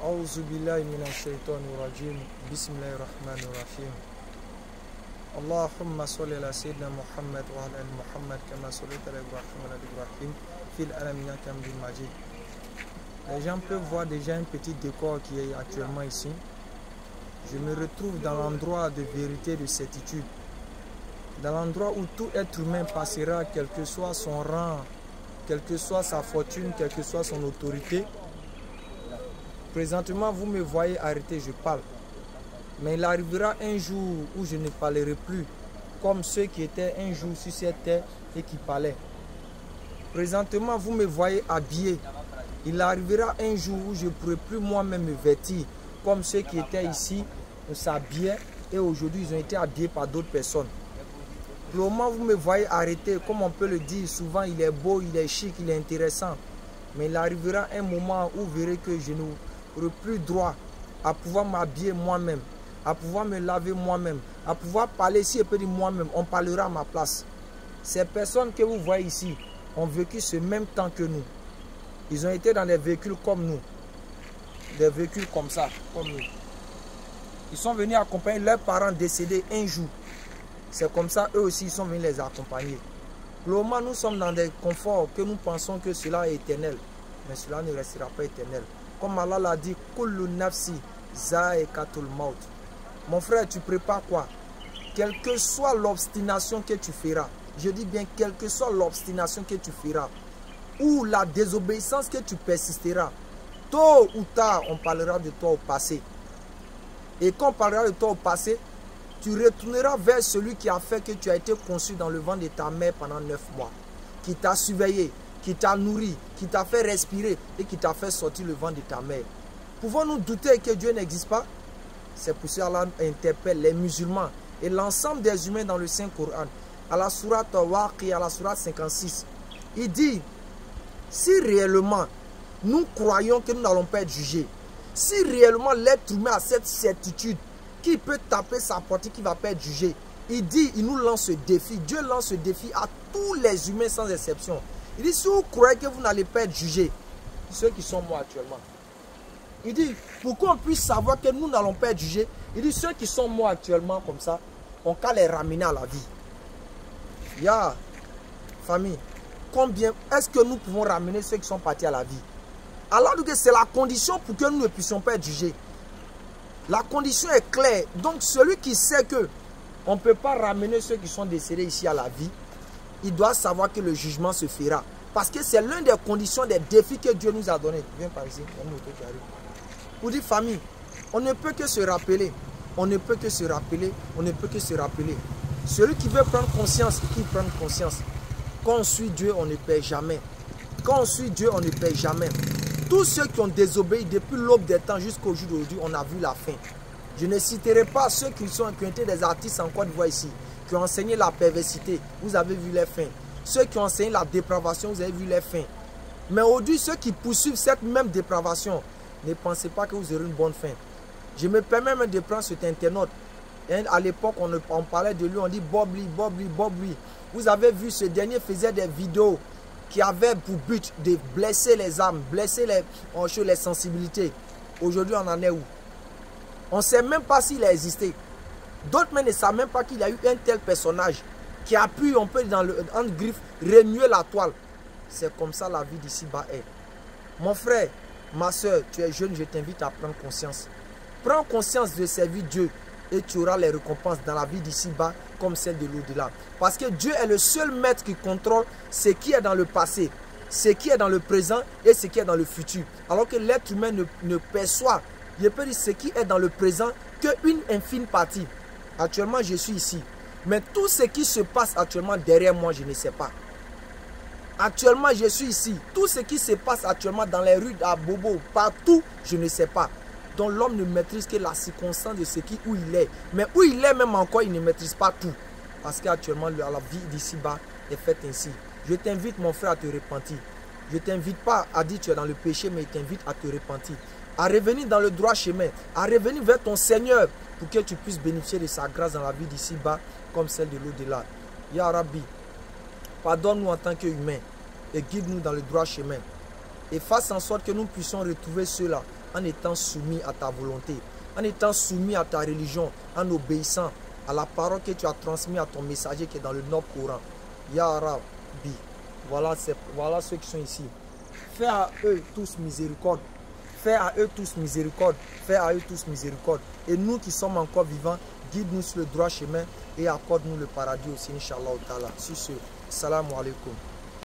A'udhu billahi minash shaitanir rajim. Bismillahir rahmanir rahim. Allahumma salli ala sayyidina Muhammad wa ala ali Muhammad kama sallaita ala Ibrahim wa ala ali Ibrahim fil alamin hamdul majid. Les gens peuvent voir déjà un petit décor qui est actuellement ici. Je me retrouve dans l'endroit de vérité, de certitude. Dans l'endroit où tout être humain passera, quel que soit son rang, quelle que soit sa fortune, quelle que soit son autorité. Présentement, vous me voyez arrêter, je parle. Mais il arrivera un jour où je ne parlerai plus comme ceux qui étaient un jour sur cette terre et qui parlaient. Présentement, vous me voyez habillé. Il arrivera un jour où je ne pourrai plus moi-même me vêtir comme ceux qui étaient ici, s'habillaient et aujourd'hui ils ont été habillés par d'autres personnes. Pour le moment, vous me voyez arrêter, comme on peut le dire, souvent il est beau, il est chic, il est intéressant. Mais il arrivera un moment où vous verrez que je n'aurai plus droit à pouvoir m'habiller moi-même, à pouvoir me laver moi-même, à pouvoir parler si je peux dire moi-même, on parlera à ma place. Ces personnes que vous voyez ici ont vécu ce même temps que nous. Ils ont été dans des véhicules comme nous, des véhicules comme ça, comme nous. Ils sont venus accompagner leurs parents décédés un jour. C'est comme ça, eux aussi, ils sont venus les accompagner. Pour le moment, nous sommes dans des conforts que nous pensons que cela est éternel. Mais cela ne restera pas éternel. Comme Allah l'a dit, Kullu nafsi za'iqatul maut. Mon frère, tu prépares quoi? Quelle que soit l'obstination que tu feras, je dis bien, quelle que soit l'obstination que tu feras, ou la désobéissance que tu persisteras, tôt ou tard, on parlera de toi au passé. Et quand on parlera de toi au passé, tu retourneras vers celui qui a fait que tu as été conçu dans le ventre de ta mère pendant 9 mois, qui t'a surveillé, qui t'a nourri, qui t'a fait respirer et qui t'a fait sortir le ventre de ta mère. Pouvons-nous douter que Dieu n'existe pas? C'est pour ça qu'Allah interpelle les musulmans et l'ensemble des humains dans le Saint-Coran. À la sourate Waqi, à la sourate 56, il dit, si réellement nous croyons que nous n'allons pas être jugés, si réellement l'être humain a cette certitude qui peut taper sa porte, qui ne va pas être jugé, il dit, il nous lance ce défi. Dieu lance ce défi à tous les humains sans exception. Il dit, si vous croyez que vous n'allez pas être jugés, ceux qui sont morts actuellement. Il dit, pour qu'on puisse savoir que nous n'allons pas être jugés, il dit, ceux qui sont morts actuellement comme ça, on peut les ramener à la vie. Ya, famille, combien est-ce que nous pouvons ramener ceux qui sont partis à la vie? Alors que c'est la condition pour que nous ne puissions pas être jugés. La condition est claire. Donc celui qui sait que on ne peut pas ramener ceux qui sont décédés ici à la vie, il doit savoir que le jugement se fera. Parce que c'est l'une des conditions, des défis que Dieu nous a donné. Viens par ici, il y a une moto qui arrive. Pour dire famille, on ne peut que se rappeler. On ne peut que se rappeler. On ne peut que se rappeler. Celui qui veut prendre conscience, qui prend conscience. Quand on suit Dieu, on ne perd jamais. Quand on suit Dieu, on ne perd jamais. Tous ceux qui ont désobéi depuis l'aube des temps jusqu'au jour d'aujourd'hui, on a vu la fin. Je ne citerai pas ceux qui ont été des artistes en Côte d'Ivoire ici, qui ont enseigné la perversité, vous avez vu les fins. Ceux qui ont enseigné la dépravation, vous avez vu les fins. Mais aujourd'hui, ceux qui poursuivent cette même dépravation, ne pensez pas que vous aurez une bonne fin. Je me permets même de prendre cet internaute. À l'époque, on parlait de lui, on dit Bob Lee, Bob Lee, Bob Lee. Vous avez vu, ce dernier faisait des vidéos qui avait pour but de blesser les âmes, blesser les sensibilités. Aujourd'hui, on en est où? On ne sait même pas s'il a existé. D'autres même ne savent même pas qu'il y a eu un tel personnage qui a pu, on peut dans le entre griffes, remuer la toile. C'est comme ça la vie d'ici-bas est. Mon frère, ma soeur, tu es jeune, je t'invite à prendre conscience. Prends conscience de servir Dieu et tu auras les récompenses dans la vie d'ici-bas comme celle de l'au-delà. Parce que Dieu est le seul maître qui contrôle ce qui est dans le passé, ce qui est dans le présent et ce qui est dans le futur. Alors que l'être humain ne perçoit, je peux dire ce qui est dans le présent qu'une infime partie. Actuellement, je suis ici. Mais tout ce qui se passe actuellement derrière moi, je ne sais pas. Actuellement, je suis ici. Tout ce qui se passe actuellement dans les rues à Bobo, partout, je ne sais pas. Donc l'homme ne maîtrise que la circonstance de où il est. Mais où il est même encore, il ne maîtrise pas tout. Parce qu'actuellement, la vie d'ici-bas est faite ainsi. Je t'invite, mon frère, à te repentir. Je ne t'invite pas à dire que tu es dans le péché, mais je t'invite à te repentir. À revenir dans le droit chemin. À revenir vers ton Seigneur pour que tu puisses bénéficier de sa grâce dans la vie d'ici-bas comme celle de l'au-delà. Ya Rabbi, pardonne-nous en tant qu'humains et guide-nous dans le droit chemin. et fasse en sorte que nous puissions retrouver cela en étant soumis à ta volonté, en étant soumis à ta religion, en obéissant à la parole que tu as transmise à ton messager qui est dans le Nord-Coran. Ya Rabbi, voilà ceux qui sont ici. Fais à eux tous miséricorde. Fais à eux tous miséricorde. Fais à eux tous miséricorde. Et nous qui sommes encore vivants, guide-nous sur le droit chemin et accorde-nous le paradis aussi, Inch'Allah. Sur ce, salam alaikum.